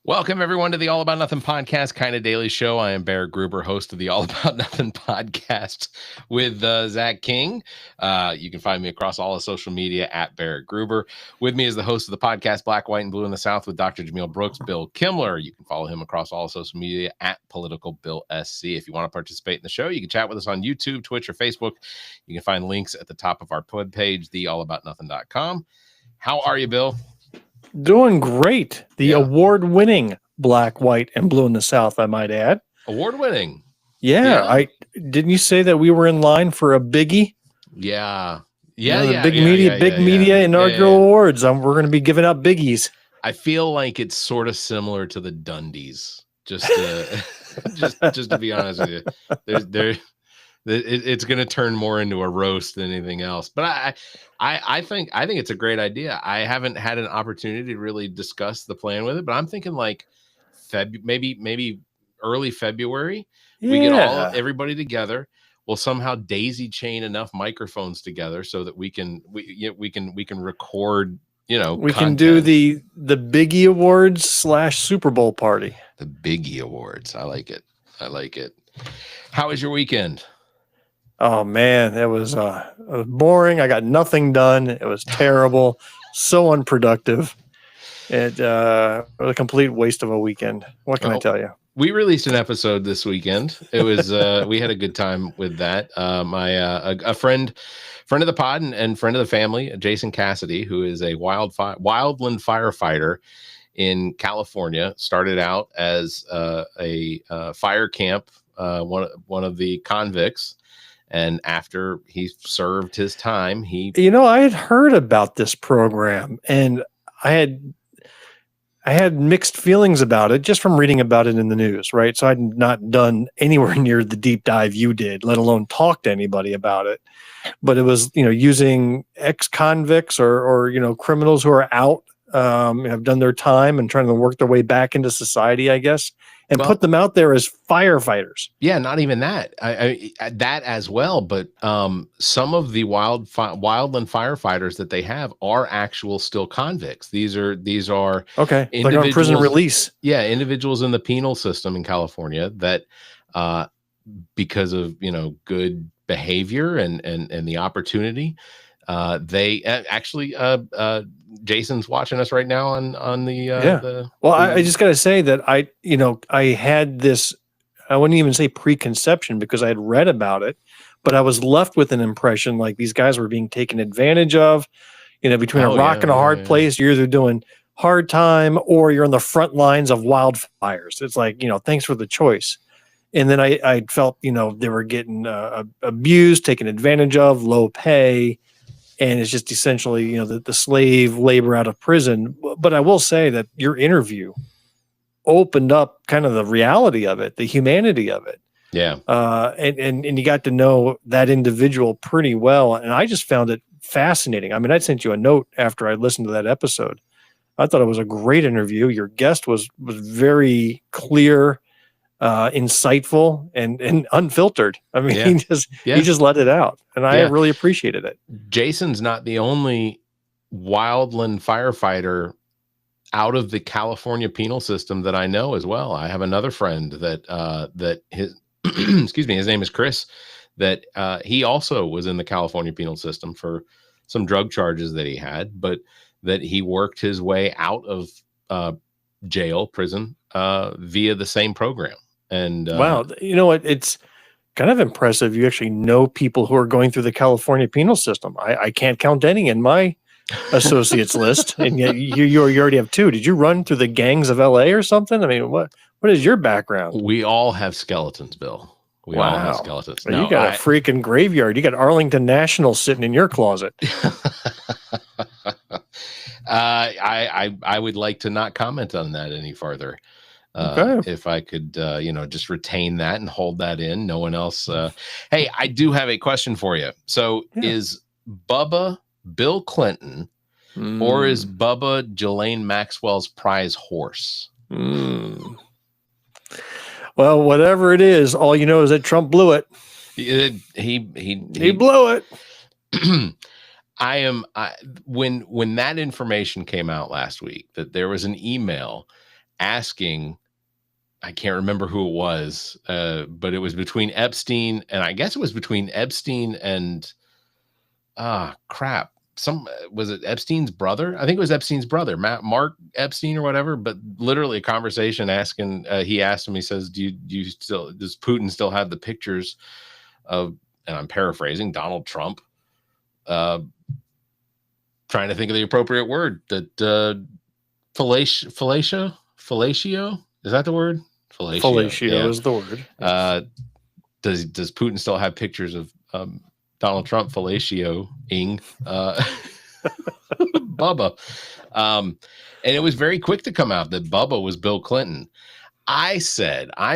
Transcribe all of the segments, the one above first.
Welcome, everyone, to the All About Nothing podcast, kind of daily show. I am Barrett Gruber, host of the All About Nothing podcast with Zach King. You can find me across all of social media at Barrett Gruber. With me is the host of the podcast, Black, White, and Blue in the South with Dr. Jameel Brooks, Bill Kimler. You can follow him across all of social media at politicalbillsc. If you want to participate in the show, you can chat with us on YouTube, Twitch, or Facebook. You can find links at the top of our webpage, theallaboutnothing.com. How are you, Bill? Doing great. The award-winning Black, White, and Blue in the South, I might add. Award-winning. Yeah. Didn't you say that we were in line for a biggie? Yeah. The big media inaugural awards. We're going to be giving out biggies. I feel like it's sort of similar to the Dundies. Just to be honest with you, it's going to turn more into a roast than anything else. But I think it's a great idea. I haven't had an opportunity to really discuss the plan with it, but I'm thinking like maybe early February. Yeah. We get everybody together. We'll somehow daisy chain enough microphones together so that we can record. We content. Can do the Biggie Awards / Super Bowl party. The Biggie Awards. I like it. How was your weekend? Oh man, it was boring. I got nothing done. It was terrible, so unproductive. It was a complete waste of a weekend. What can I tell you? We released an episode this weekend. It was we had a good time with that. A friend of the pod and friend of the family, Jason Cassidy, who is a wildland firefighter in California, started out as a fire camp, one of the convicts. And after he served his time, I had heard about this program, and I had mixed feelings about it just from reading about it in the news, right? So I'd not done anywhere near the deep dive you did, let alone talk to anybody about it. But it was, using ex-convicts or criminals who are out, have done their time and trying to work their way back into society, I guess. And put them out there as firefighters. Yeah, not even that. I that as well. But some of the wildland firefighters that they have are actual still convicts. These are okay. Like on prison release. Yeah, individuals in the penal system in California that because of good behavior and the opportunity, they actually Jason's watching us right now on the I just got to say that I had this, I wouldn't even say preconception because I had read about it, but I was left with an impression like these guys were being taken advantage of, between a rock and a hard place. You're either doing hard time or you're on the front lines of wildfires. It's like, thanks for the choice. And then I felt, they were getting abused, taken advantage of, low pay. And it's just essentially, the slave labor out of prison. But I will say that your interview opened up kind of the reality of it, the humanity of it. Yeah. And you got to know that individual pretty well. And I just found it fascinating. I mean, I sent you a note after I listened to that episode. I thought it was a great interview. Your guest was very clear, insightful and unfiltered. I mean, he just let it out, and I really appreciated it. Jason's not the only wildland firefighter out of the California penal system that I know as well. I have another friend that his excuse me, his name is Chris, that he also was in the California penal system for some drug charges that he had, but that he worked his way out of prison via the same program. And wow, you know what? It's kind of impressive. You actually know people who are going through the California penal system. I can't count any in my associates list, and yet you already have two. Did you run through the gangs of LA or something? I mean, what is your background? We all have skeletons, Bill. We all have skeletons. No, you got a freaking graveyard. You got Arlington National sitting in your closet. I would like to not comment on that any further. Okay. If I could, just retain that and hold that in. No one else. Hey, I do have a question for you. So is Bubba Bill Clinton or is Bubba Ghislaine Maxwell's prize horse? Well, whatever it is, all you know is that Trump blew it. He blew it. When that information came out last week, that there was an email asking, I can't remember who it was, but it was between Epstein, and I guess it was between Epstein and crap. Was it Epstein's brother? I think it was Epstein's brother, Mark Epstein or whatever. But literally a conversation asking. He asked him. He says, "Does Putin still have the pictures of?" And I'm paraphrasing, Donald Trump. Trying to think of the appropriate word. That fellatio. Is that the word? Fellatio is the word. Does Putin still have pictures of Donald Trump fellatioing Bubba? And it was very quick to come out that Bubba was Bill Clinton. I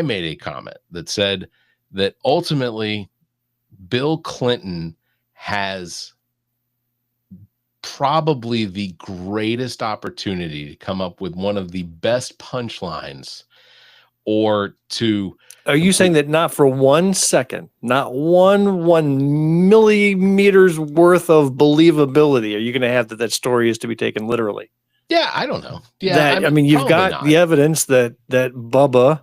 made a comment that said that ultimately Bill Clinton has probably the greatest opportunity to come up with one of the best punchlines, or to... Are you saying that not for 1 second, not one millimeters worth of believability, are you going to have that story is to be taken literally? Yeah, I don't know. Yeah, I mean, you've got the evidence that Bubba,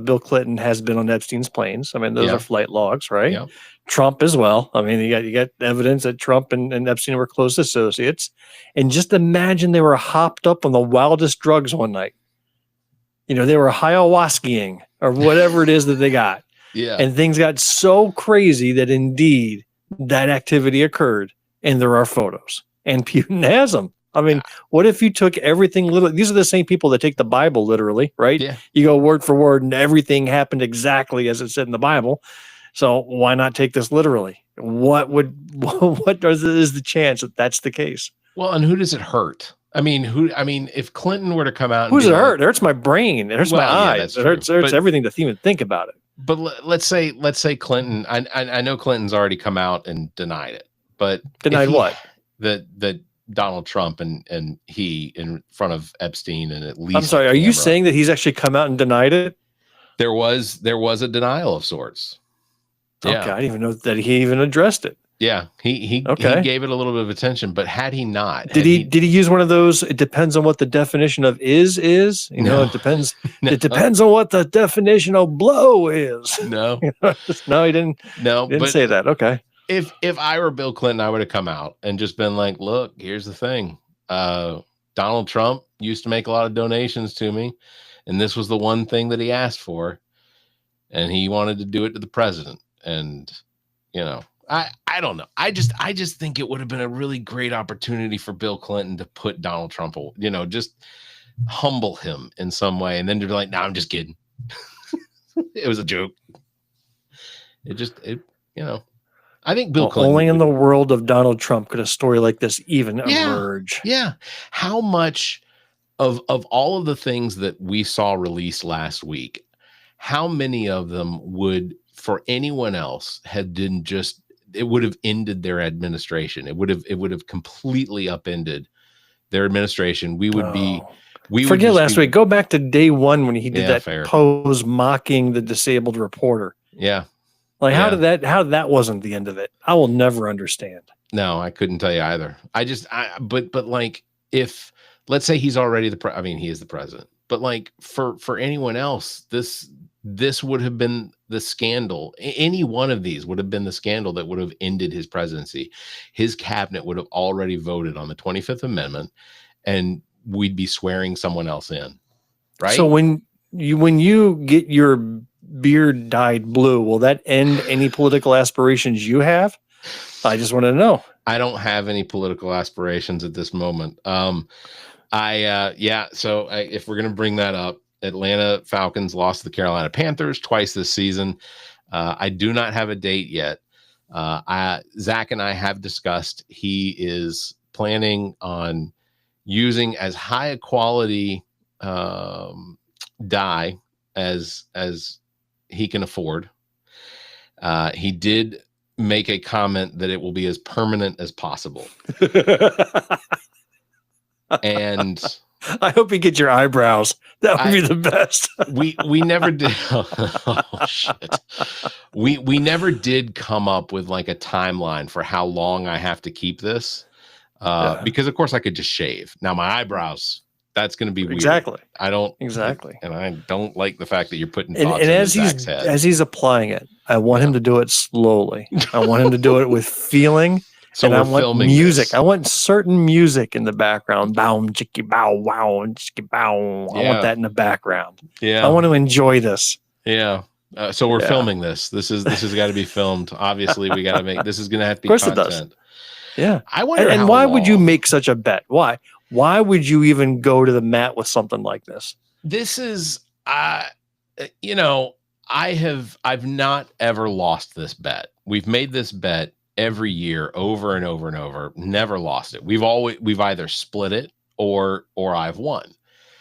Bill Clinton, has been on Epstein's planes. I mean, those are flight logs, right? Yeah. Trump as well. I mean, you got evidence that Trump and Epstein were close associates. And just imagine they were hopped up on the wildest drugs one night. You know, they were ayahuascaing or whatever it is that they got. Yeah. And things got so crazy that indeed that activity occurred, and there are photos, and Putin has them. I mean, what if you took everything literally? These are the same people that take the Bible literally, right? Yeah. You go word for word and everything happened exactly as it said in the Bible. So why not take this literally? What is the chance that that's the case? Well, and who does it hurt? I mean, if Clinton were to come out, who's it hurt? It hurts my brain. It hurts my eyes. It hurts everything to even think about it. But let's say Clinton. I know Clinton's already come out and denied it. But denied what? That Donald Trump and he in front of Epstein, and at least... I'm sorry. Are you saying that he's actually come out and denied it? There was a denial of sorts. Okay, I didn't even know that he even addressed it. Yeah, he gave it a little bit of attention, but had he not, did he use one of those? It depends on what the definition of is. You know, it depends. No. It depends on what the definition of blow is. No, no, he didn't. No, didn't say that. Okay. If I were Bill Clinton, I would have come out and just been like, "Look, here's the thing. Donald Trump used to make a lot of donations to me, and this was the one thing that he asked for, and he wanted to do it to the president, and you know." I don't know. I just think it would have been a really great opportunity for Bill Clinton to put Donald Trump, you know, just humble him in some way, and then to be like, "No, I'm just kidding. It was a joke." You know, I think Bill Clinton only in the world of Donald Trump could a story like this even emerge. Yeah. How much of all of the things that we saw released last week, how many of them would, for anyone else, had been just... it would have ended their administration. It would have completely upended their administration. Forget last week. Go back to day one when he did that pose mocking the disabled reporter. Yeah. Like how did that wasn't the end of it? I will never understand. No, I couldn't tell you either. But like, if let's say he's already he is the president, but like for anyone else, this would have been the scandal. Any one of these would have been the scandal that would have ended his presidency. His cabinet would have already voted on the 25th Amendment, and we'd be swearing someone else in. Right. So when you get your beard dyed blue, will that end any political aspirations you have? I just want to know. I don't have any political aspirations at this moment. So if we're going to bring that up, Atlanta Falcons lost to the Carolina Panthers twice this season. I do not have a date yet. Zach and I have discussed he is planning on using as high a quality dye as he can afford. He did make a comment that it will be as permanent as possible. And I hope you get your eyebrows. That would be the best. we never did. Oh, shit. We never did come up with like a timeline for how long I have to keep this. Because of course I could just shave. Now my eyebrows, That's going to be weird. Exactly. I don't Exactly. and I don't like the fact that you're putting And thoughts into Zach's head. as he's applying it, I want him to do it slowly. I want him to do it with feeling. So and we're I want filming music. this. I want certain music in the background. Bow, chicky, bow, wow, and chicky, bow. I want that in the background. Yeah. I want to enjoy this. Yeah. So we're filming this. This has got to be filmed. Obviously, we got to make. This is going to have to be content. Of course it does. Yeah. I wonder. And why would you make such a bet? Why? Why would you even go to the mat with something like this? This is, you know, I've not ever lost this bet. We've made this bet every year over and over and over, never lost it. We've either split it or I've won.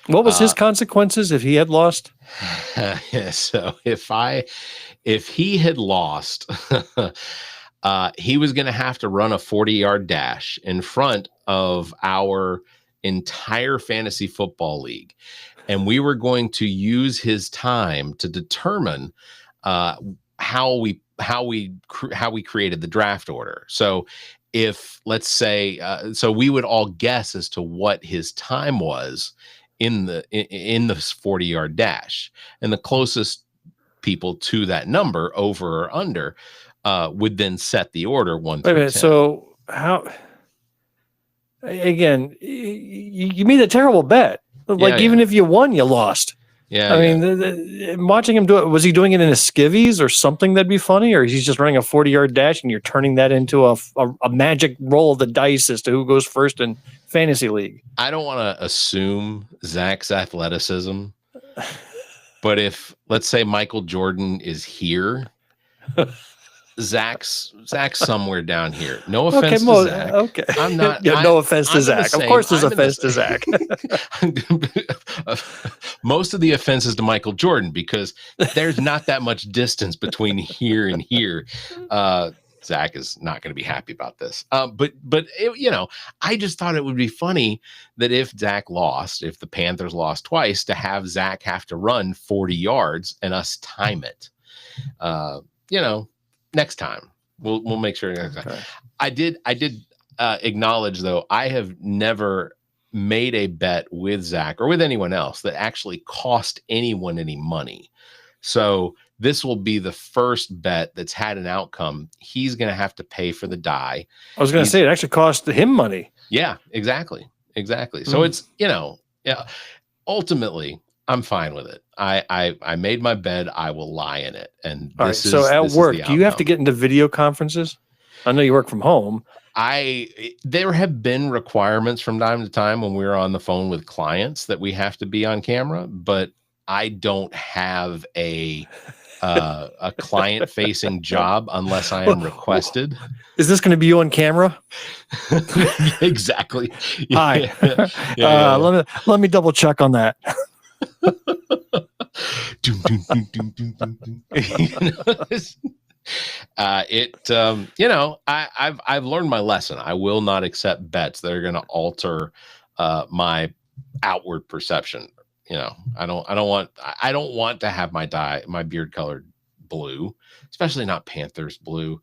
What was his consequences if he had lost? Yeah, so if he had lost, he was going to have to run a 40-yard dash in front of our entire fantasy football league. And we were going to use his time to determine how we created the draft order. So if, let's say, so we would all guess as to what his time was in the 40-yard dash, and the closest people to that number, over or under, would then set the order 1 through 10. So how? Again, you made a terrible bet. Like, even if you won, you lost. Yeah. I mean, watching him do it, was he doing it in a skivvies or something that'd be funny? Or he's just running a 40-yard dash and you're turning that into a magic roll of the dice as to who goes first in fantasy league? I don't want to assume Zach's athleticism, but if, let's say, Michael Jordan is here, Zach's somewhere down here. No offense to Zach. Okay. I'm not. No offense to Zach. Of course, there's offense to Zach. Most of the offenses to Michael Jordan, because there's not that much distance between here and here. Zach is not going to be happy about this. But it, I just thought it would be funny that if Zach lost, if the Panthers lost twice, to have Zach have to run 40 yards and us time it. Next time we'll make sure. Okay. I did acknowledge, though, I have never made a bet with Zach or with anyone else that actually cost anyone any money. So this will be the first bet that's had an outcome. He's going to have to pay for the die. I was going to say it actually cost him money. Yeah, exactly. So it's, ultimately I'm fine with it. I made my bed. I will lie in it. And so at work, do you have to get into video conferences? I know you work from home. There have been requirements from time to time when we're on the phone with clients that we have to be on camera, but I don't have a client-facing job unless I am requested. Is this going to be you on camera? Exactly. Hi. Let me double check on that. I've learned my lesson. I will not accept bets that are going to alter my outward perception. I don't want to have my beard colored blue, especially not Panthers blue.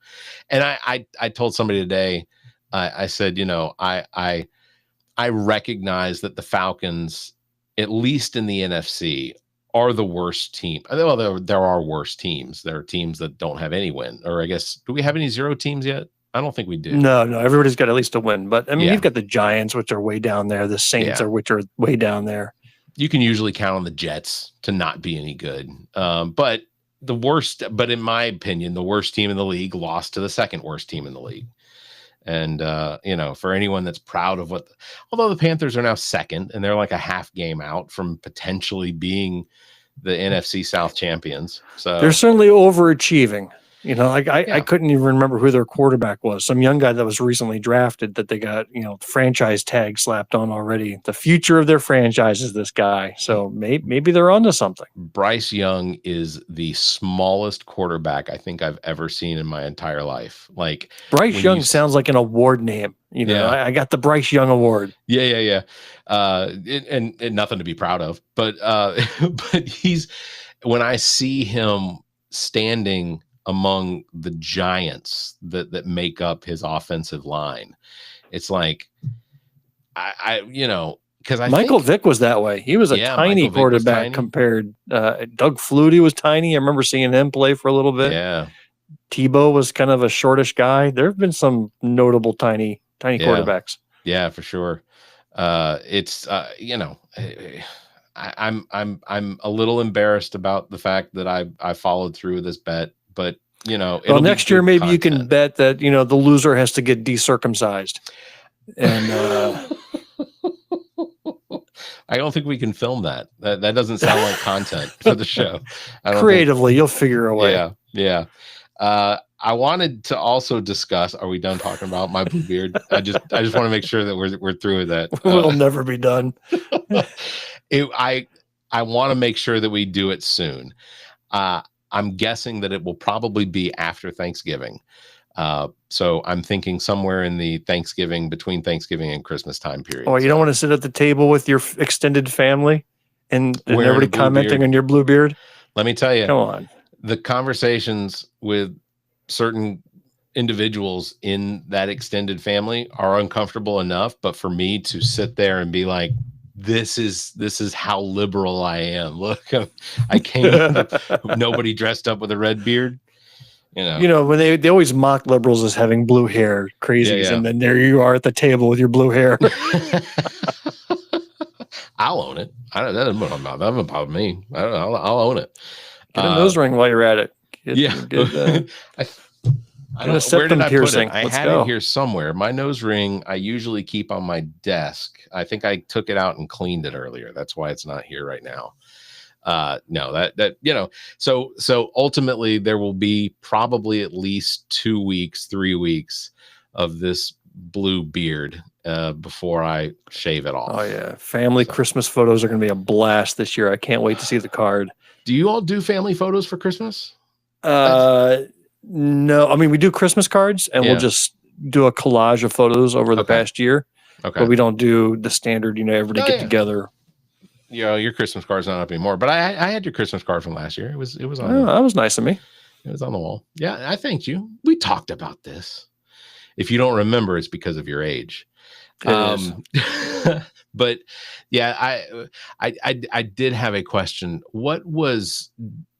And I told somebody today, I said, I recognize that the Falcons, at least in the NFC, are the worst team. Well, there are worse teams. There are teams that don't have any win. Or I guess, do we have any 0 teams yet? I don't think we do. No. Everybody's got at least a win. But I mean, you've got the Giants, which are way down there. The Saints which are way down there. You can usually count on the Jets to not be any good. But in my opinion, the worst team in the league lost to the second worst team in the league. And, for anyone that's proud of although the Panthers are now second and they're like a half game out from potentially being the NFC South champions. So they're certainly overachieving. I couldn't even remember who their quarterback was. Some young guy that was recently drafted that they got, franchise tag slapped on already. The future of their franchise is this guy. So maybe they're onto something. Bryce Young is the smallest quarterback I think I've ever seen in my entire life. Like, Bryce Young sounds like an award name. I got the Bryce Young Award. Yeah. And nothing to be proud of, but when I see him standing among the giants that make up his offensive line, it's like, because I Michael think, Vick was that way. He was a yeah, tiny Michael Vick was quarterback tiny. compared. Doug Flutie was tiny. I remember seeing him play for a little bit. Yeah. Tebow was kind of a shortish guy. There have been some notable tiny quarterbacks. Yeah, for sure. It's you know, I'm a little embarrassed about the fact that I followed through with this bet, but you know, Well, it'll be next year good maybe you can content. bet that the loser has to get decircumcised, and I don't think we can film that. That doesn't sound like content for the show. I don't think. creatively you'll figure a way. Yeah, yeah. I wanted to also discuss. Are we done talking about my blue beard? I just want to make sure that we're through with that. We'll never be done. I want to make sure that we do it soon. I'm guessing that it will probably be after Thanksgiving. So I'm thinking somewhere in the between Thanksgiving and Christmas time period. Oh, you don't want to sit at the table with your extended family and Wearing everybody a blue commenting beard. on your blue beard? Let me tell you, Come on. the conversations with certain individuals in that extended family are uncomfortable enough, but for me to sit there and be like, this is how liberal I am. Look, I came with nobody dressed up with a red beard. When they always mock liberals as having blue hair, crazies, Yeah. and then there you are at the table with your blue hair. I'll own it. That doesn't bother me. I'll own it. Get a nose ring while you're at it. Where did I put it? I Let's had go. it here somewhere. My nose ring I usually keep on my desk. I think I took it out and cleaned it earlier. That's why it's not here right now. So ultimately there will be probably at least 2 weeks, 3 weeks of this blue beard before I shave it off. Oh yeah. Family Christmas photos are going to be a blast this year. I can't wait to see the card. Do you all do family photos for Christmas? No, I mean, we do Christmas cards and we'll just do a collage of photos over the past year. Okay. But we don't do the standard, everybody get together. Your Christmas card's not up anymore, but I had your Christmas card from last year. It was on. That was nice of me. It was on the wall. Yeah, I thanked you. We talked about this. If you don't remember, it's because of your age. But yeah, I did have a question. What was,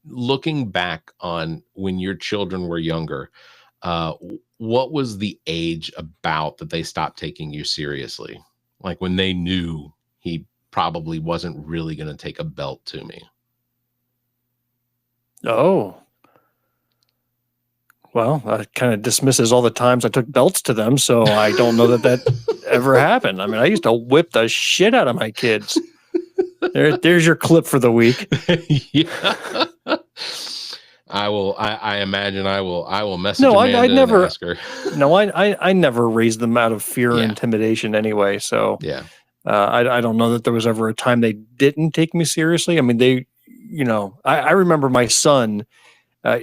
looking back on when your children were younger, what was the age about that they stopped taking you seriously? Like when they knew he probably wasn't really going to take a belt to me. Oh. Well, that kind of dismisses all the times I took belts to them, so I don't know that ever happened. I mean, I used to whip the shit out of my kids. There's your clip for the week. Yeah. I imagine I will message Amanda I never and ask her. No, I never raised them out of fear or intimidation anyway. So yeah. I don't know that there was ever a time they didn't take me seriously. I mean, I remember my son,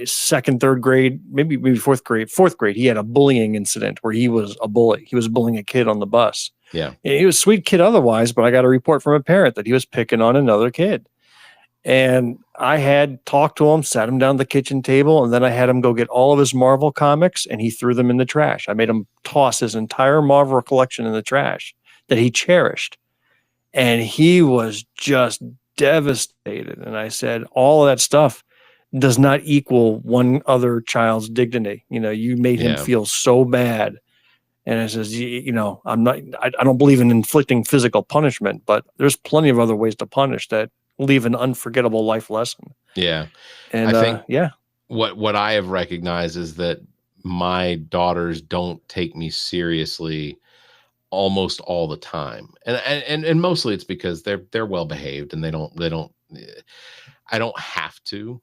second, third grade, maybe fourth grade, he had a bullying incident where he was a bully. He was bullying a kid on the bus. Yeah. And he was a sweet kid otherwise, but I got a report from a parent that he was picking on another kid. And I had talked to him, sat him down at the kitchen table, and then I had him go get all of his Marvel comics, and he threw them in the trash. I made him toss his entire Marvel collection in the trash that he cherished. And he was just devastated. And I said, all of that stuff does not equal one other child's dignity. You made him feel so bad. And I says, I don't believe in inflicting physical punishment, but there's plenty of other ways to punish that leave an unforgettable life lesson. Yeah. And I think what I have recognized is that my daughters don't take me seriously almost all the time. And mostly it's because they're well behaved and they don't I don't have to,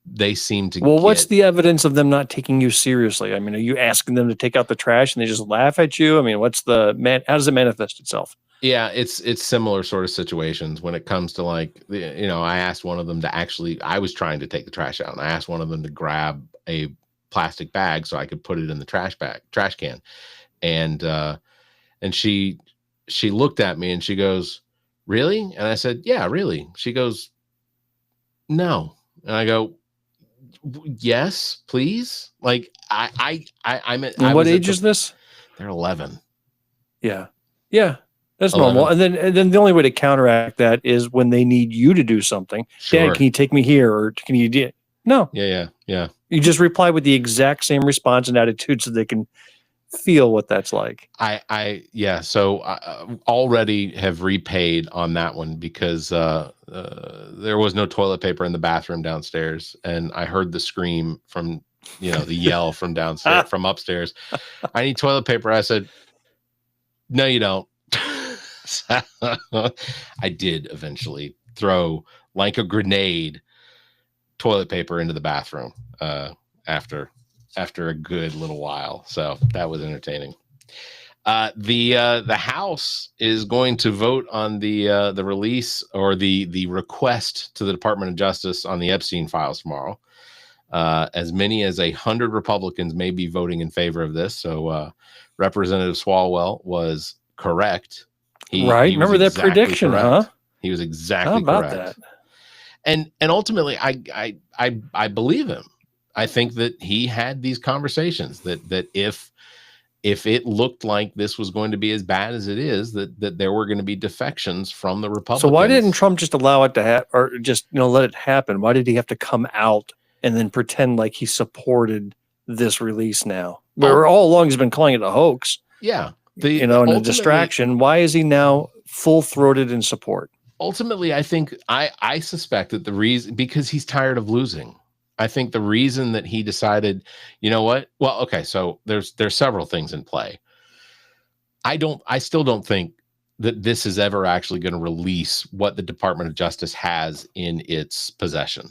they seem to. Well, what's the evidence of them not taking you seriously? I mean, are you asking them to take out the trash and they just laugh at you? I mean, how does it manifest itself? Yeah, it's similar sort of situations when it comes to I asked one of them to I was trying to take the trash out and I asked one of them to grab a plastic bag so I could put it in the trash can. And she looked at me and she goes, "Really?" And I said, "Yeah, really." She goes, "No." And I go, "Yes, please." Like I'm at, what age is this? They're 11. Yeah. Yeah. That's 11. normal. And then the only way to counteract that is when they need you to do something. Sure. Dad, can you take me here? Or can you do it? No. Yeah. You just reply with the exact same response and attitude so they can feel what that's like. So I already have repaid on that one because there was no toilet paper in the bathroom downstairs, and I heard the scream from the yell from downstairs from upstairs. I need toilet paper. I said, no, you don't. So, I did eventually throw like a grenade toilet paper into the bathroom after a good little while. So that was entertaining. The House is going to vote on the release or the request to the Department of Justice on the Epstein files tomorrow. As many as 100 Republicans may be voting in favor of this. So Representative Swalwell was correct. He Remember that exactly prediction, correct. Huh? He was exactly How about correct. that? And ultimately, I believe him. I think that he had these conversations that if it looked like this was going to be as bad as it is, that there were going to be defections from the Republicans. So why didn't Trump just allow it to or just let it happen? Why did he have to come out and then pretend like he supported this release now? Where all along he's been calling it a hoax. Yeah. And a distraction. Why is he now full-throated in support? Ultimately, I think I suspect that the reason, because he's tired of losing. I think the reason that he decided, you know what? Well, okay, so there's several things in play. I still don't think that this is ever actually going to release what the Department of Justice has in its possession,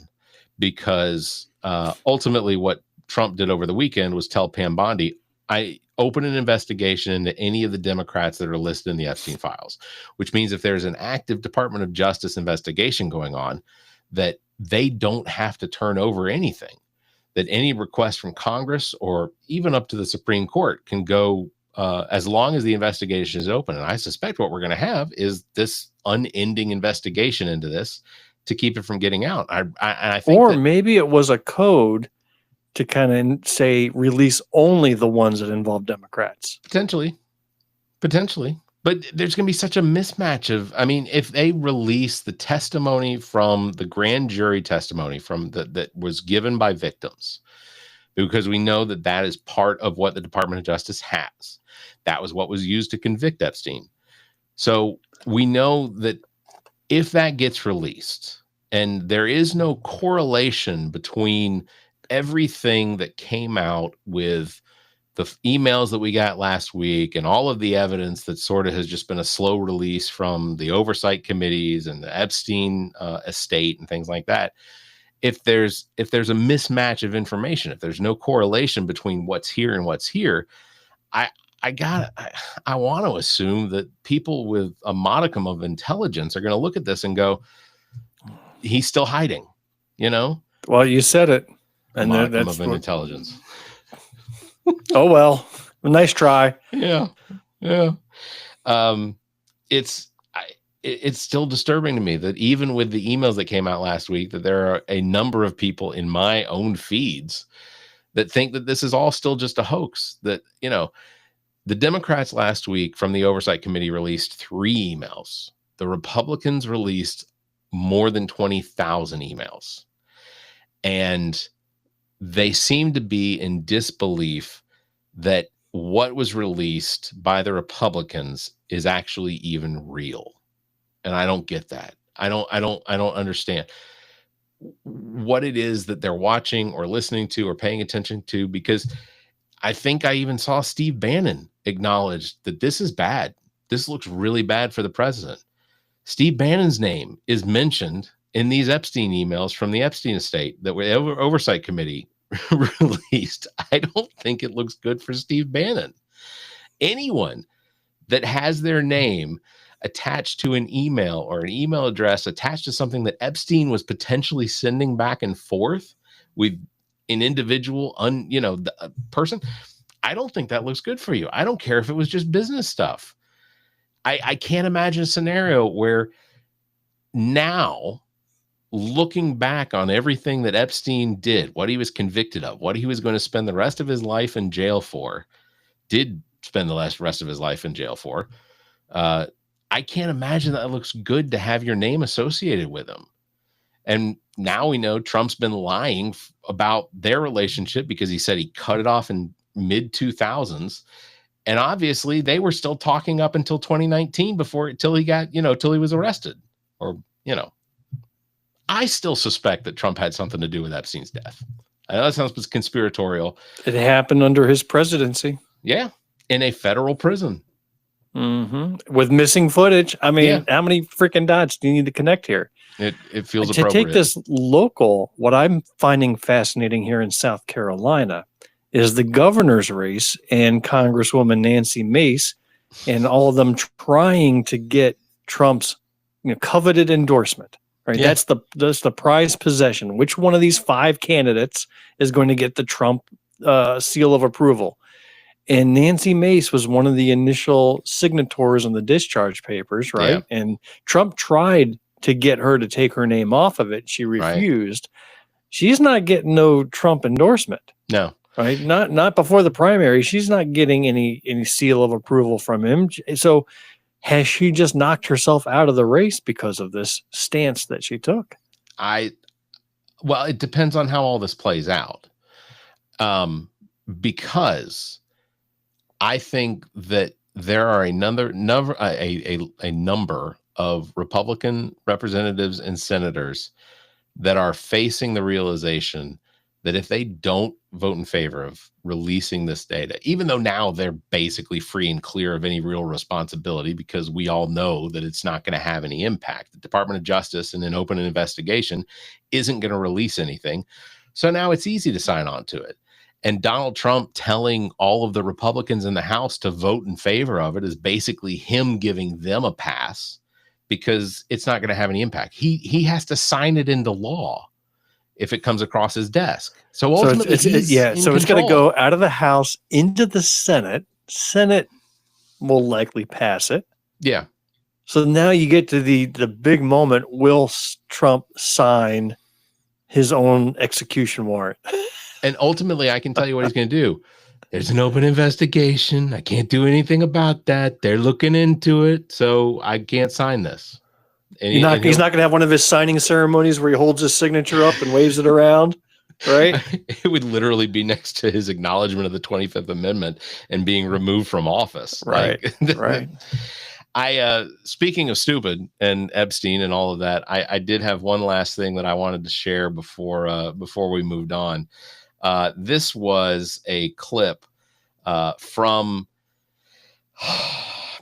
because ultimately what Trump did over the weekend was tell Pam Bondi, I open an investigation into any of the Democrats that are listed in the Epstein files, which means if there's an active Department of Justice investigation going on, that they don't have to turn over anything, that any request from Congress or even up to the Supreme Court can go as long as the investigation is open. And I suspect what we're going to have is this unending investigation into this to keep it from getting out. I think, or maybe it was a code to kind of say release only the ones that involve Democrats. Potentially. But there's going to be such a mismatch of, if they release the testimony from the grand jury testimony from that was given by victims, because we know that is part of what the Department of Justice has. That was what was used to convict Epstein. So we know that if that gets released and there is no correlation between everything that came out with the emails that we got last week and all of the evidence that sort of has just been a slow release from the oversight committees and the Epstein estate and things like that. If there's a mismatch of information, if there's no correlation between what's here and what's here, I want to assume that people with a modicum of intelligence are going to look at this and go, he's still hiding, Well, you said it. And modicum of intelligence. Oh, well, nice try. Yeah. It's still disturbing to me that even with the emails that came out last week, that there are a number of people in my own feeds that think that this is all still just a hoax. That, the Democrats last week from the Oversight Committee released 3 emails. The Republicans released more than 20,000 emails. And they seem to be in disbelief that what was released by the Republicans is actually even real. And I don't get that. I don't understand what it is that they're watching or listening to or paying attention to, because I think I even saw Steve Bannon acknowledge that this is bad. This looks really bad for the president. Steve Bannon's name is mentioned in these Epstein emails from the Epstein estate that the Oversight Committee released. I don't think it looks good for Steve Bannon. Anyone that has their name attached to an email or an email address attached to something that Epstein was potentially sending back and forth with an individual, person, I don't think that looks good for you. I don't care if it was just business stuff. I can't imagine a scenario where now, looking back on everything that Epstein did, what he was convicted of, what he was going to spend the rest of his life in jail for, did spend the rest of his life in jail for, I can't imagine that it looks good to have your name associated with him. And now we know Trump's been lying about their relationship because he said he cut it off in mid 2000s. And obviously they were still talking up until 2019 till he got, till he was arrested, or, I still suspect that Trump had something to do with Epstein's death. I know that sounds conspiratorial. It happened under his presidency. Yeah. In a federal prison. Mm-hmm. With missing footage. I mean, how many freaking dots do you need to connect here? It feels to appropriate. Take this local, what I'm finding fascinating here in South Carolina is the governor's race and Congresswoman Nancy Mace and all of them trying to get Trump's coveted endorsement. Right? Yeah. That's the prized possession. Which one of these 5 candidates is going to get the Trump seal of approval? And Nancy Mace was one of the initial signatories on the discharge papers, right? Yeah. And Trump tried to get her to take her name off of it. She refused. Right. She's not getting no Trump endorsement. No. Right? Not before the primary. She's not getting any seal of approval from him. So has she just knocked herself out of the race because of this stance that she took? Well, it depends on how all this plays out. Because I think that there are a number of Republican representatives and senators that are facing the realization that if they don't vote in favor of releasing this data, even though now they're basically free and clear of any real responsibility, because we all know that it's not going to have any impact. The Department of Justice in an open investigation isn't going to release anything. So now it's easy to sign on to it. And Donald Trump telling all of the Republicans in the House to vote in favor of it is basically him giving them a pass because it's not going to have any impact. He has to sign it into law if it comes across his desk. So ultimately, so it's going to go out of the House into the Senate. Senate will likely pass it. Yeah. So now you get to the big moment. Will Trump sign his own execution warrant? And ultimately, I can tell you what he's going to do. There's an open investigation. I can't do anything about that. They're looking into it, so I can't sign this. And he's not going to have one of his signing ceremonies where he holds his signature up and waves it around, right? It would literally be next to his acknowledgement of the 25th Amendment and being removed from office. Right, right. Speaking of stupid and Epstein and all of that, I did have one last thing that I wanted to share before we moved on. This was a clip from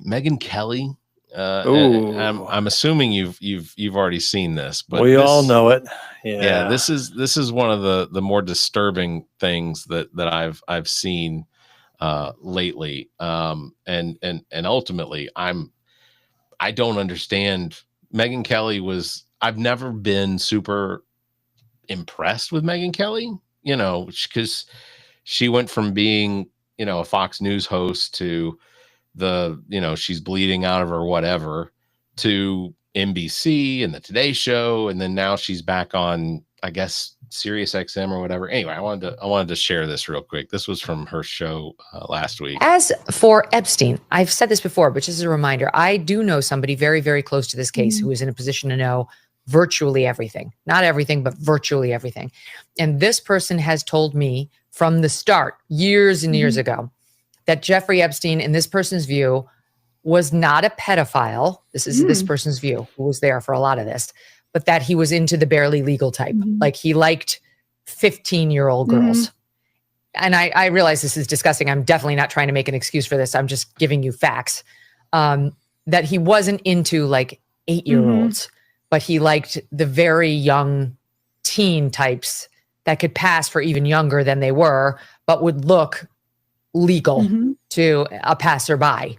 Megyn Kelly. I'm assuming you've already seen this, but we all know it. Yeah, this is one of the more disturbing things that I've seen lately. And ultimately, I don't understand. Megyn Kelly I've never been super impressed with Megyn Kelly. Because she went from being, a Fox News host to she's bleeding out of her whatever to NBC and the Today Show. And then now she's back on, I guess, Sirius XM or whatever. Anyway, I wanted to share this real quick. This was from her show last week. As for Epstein, I've said this before, but just as a reminder, I do know somebody very, very close to this case who is in a position to know virtually everything, not everything, but virtually everything. And this person has told me from the start, years and years ago, that Jeffrey Epstein, in this person's view, was not a pedophile. This is this person's view, who was there for a lot of this, but that he was into the barely legal type. Like he liked 15-year-old girls. And I realize this is disgusting. I'm definitely not trying to make an excuse for this. I'm just giving you facts. That he wasn't into like 8-year-olds. But he liked the very young teen types that could pass for even younger than they were, but would look legal to a passerby.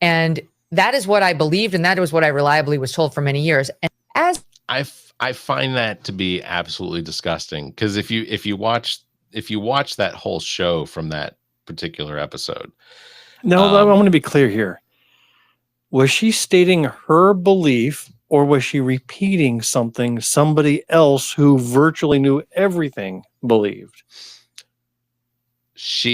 And that is what I believed, and that was what I reliably was told for many years. And as I find that to be absolutely disgusting, because if you watch that whole show from that particular episode. No, I want to be clear here. Was she stating her belief? Or was she repeating something somebody else who virtually knew everything believed?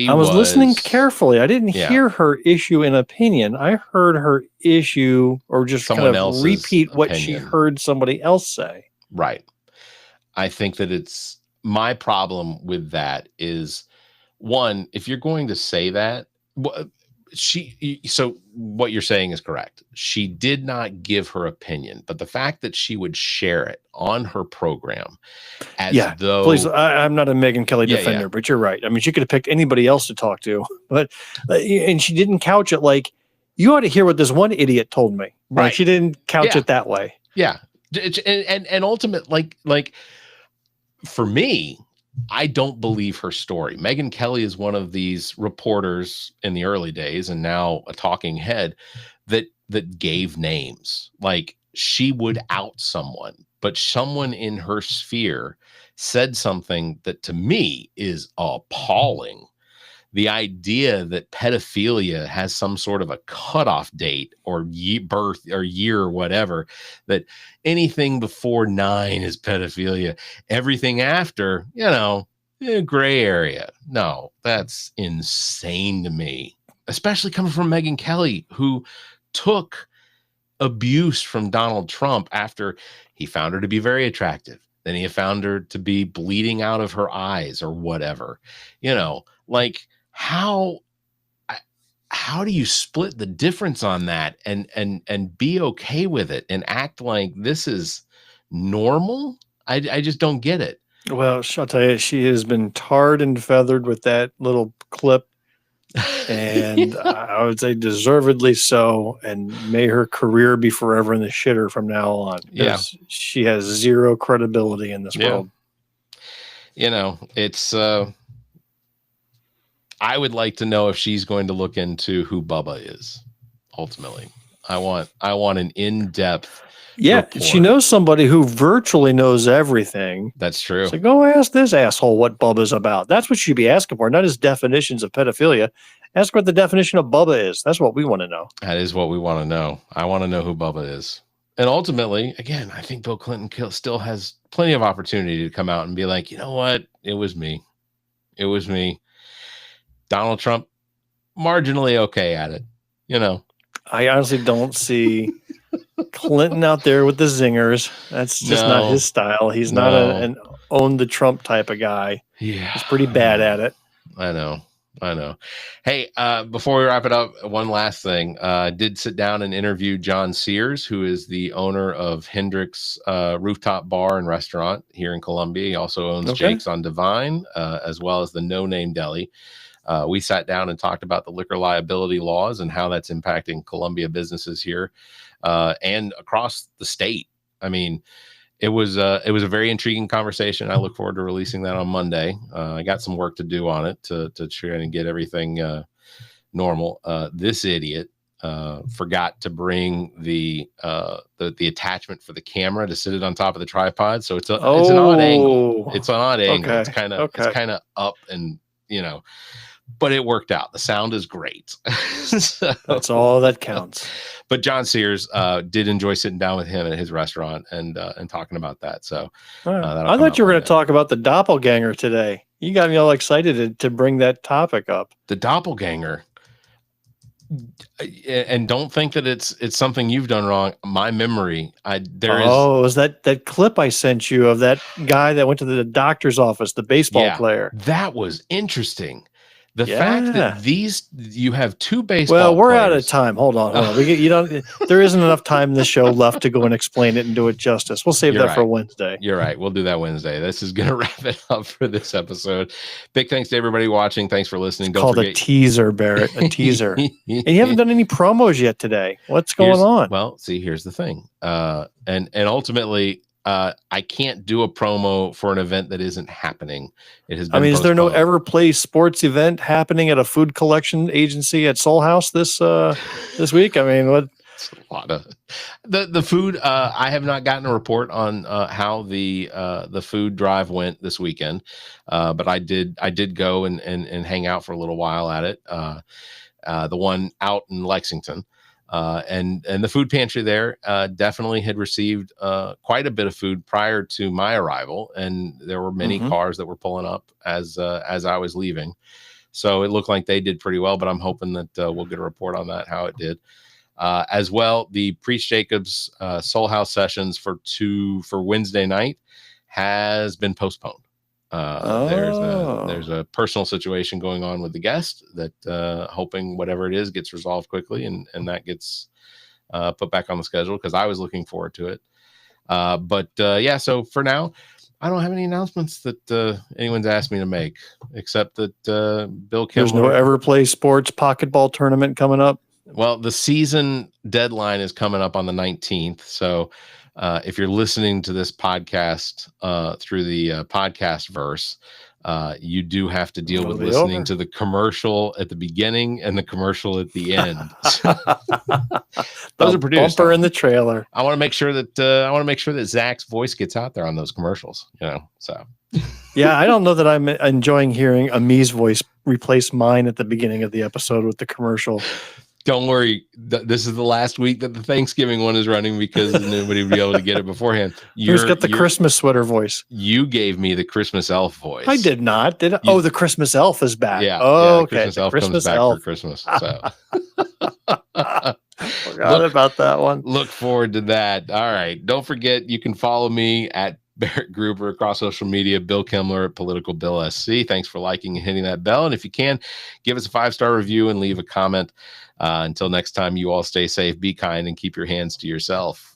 I was listening carefully. I didn't hear her issue an opinion. I heard her issue or just someone kind of repeat what she heard somebody else say. Right. I think that it's my problem with that is, one, if you're going to say that, so what you're saying is correct. She did not give her opinion, but the fact that she would share it on her program as though, please, I'm not a Megyn Kelly defender, but you're right. I mean, she could have picked anybody else to talk to, but and she didn't couch it like, you ought to hear what this one idiot told me. Right. Like, she didn't couch it that way. Yeah. And ultimate, like for me, I don't believe her story. Megyn Kelly is one of these reporters in the early days and now a talking head that gave names. Like, she would out someone, but someone in her sphere said something that to me is appalling. The idea that pedophilia has some sort of a cutoff date or birth or year or whatever, that anything before 9 is pedophilia, everything after, gray area. No, that's insane to me, especially coming from Megyn Kelly, who took abuse from Donald Trump after he found her to be very attractive. Then he found her to be bleeding out of her eyes or whatever, like, how do you split the difference on that and be okay with it and act like this is normal? I just don't get it. Well, I'll tell you, she has been tarred and feathered with that little clip, and I would say deservedly so, and may her career be forever in the shitter from now on. Yeah. She has zero credibility in this world. It's I would like to know if she's going to look into who Bubba is. Ultimately, I want an in-depth. report. She knows somebody who virtually knows everything. That's true. So go ask this asshole what Bubba's about. That's what she'd be asking for, not his definitions of pedophilia. Ask what the definition of Bubba is. That's what we want to know. That is what we want to know. I want to know who Bubba is. And ultimately, again, I think Bill Clinton still has plenty of opportunity to come out and be like, you know what? It was me. It was me. Donald Trump, marginally okay at it. I honestly don't see Clinton out there with the zingers. That's just not his style. He's not an own the Trump type of guy. Yeah. He's pretty bad at it. I know. Hey, before we wrap it up, one last thing. I did sit down and interview John Sears, who is the owner of Hendrick's Rooftop Bar and Restaurant here in Columbia. He also owns Jake's on Divine, as well as the No Name Deli. We sat down and talked about the liquor liability laws and how that's impacting Columbia businesses here and across the state. I mean, it was a very intriguing conversation. I look forward to releasing that on Monday. I got some work to do on it to try and get everything normal. This idiot forgot to bring the attachment for the camera to sit it on top of the tripod. So it's an odd angle. It's an odd angle. Okay. It's kind of up and but it worked out. The sound is great. So, that's all that counts. But John Sears did enjoy sitting down with him at his restaurant and talking about that. So I thought you were going to talk about the doppelganger today. You got me all excited to bring that topic up. The doppelganger. And don't think that it's something you've done wrong. My memory, was that clip I sent you of that guy that went to the doctor's office, the baseball player. That was interesting. The fact that you have two baseball Well, we're players. out of time. Hold on. There isn't enough time in the show left to go and explain it and do it justice. We'll save that for Wednesday. You're right. We'll do that Wednesday. This is going to wrap it up for this episode. Big thanks to everybody watching. Thanks for listening. Don't forget a teaser, Barrett. A teaser. And you haven't done any promos yet today. What's going on? Well, see, here's the thing. And ultimately, I can't do a promo for an event that isn't happening. It has been is there no postponed. Ever Play sports event happening at a food collection agency at Soul House this week? I mean, what? It's a lot of the food. I have not gotten a report on how the food drive went this weekend, but I did go and hang out for a little while at it. The one out in Lexington. And the food pantry there definitely had received quite a bit of food prior to my arrival, and there were many cars that were pulling up as I was leaving. So it looked like they did pretty well, but I'm hoping that we'll get a report on that, how it did. As well, the Priest Jacobs Soul House sessions for Wednesday night has been postponed. There's a personal situation going on with the guest that hoping whatever it is gets resolved quickly and that gets put back on the schedule, because I was looking forward to it. Yeah, so for now, I don't have any announcements that anyone's asked me to make, except that Bill Kimler. There's no Everplay Sports Pocketball tournament coming up. Well, the season deadline is coming up on the 19th. So if you're listening to this podcast through the podcast verse, you do have to deal with listening to the commercial at the beginning and the commercial at the end. Those are produced. Bumper in the trailer. I want to make sure that Zach's voice gets out there on those commercials. So. Yeah, I don't know that I'm enjoying hearing Ami's voice replace mine at the beginning of the episode with the commercial. Don't worry. This is the last week that the Thanksgiving one is running, because nobody will be able to get it beforehand. Who's got the Christmas sweater voice? You gave me the Christmas elf voice. I did not. Did I? The Christmas elf is back. Yeah. Oh, okay. Christmas elf comes back for Christmas. So. Forgot about that one. Look forward to that. All right. Don't forget, you can follow me at Barrett Gruber across social media, Bill Kimler at politicalbillsc. Thanks for liking and hitting that bell. And if you can, give us a 5-star review and leave a comment. Until next time, you all stay safe, be kind, and keep your hands to yourself.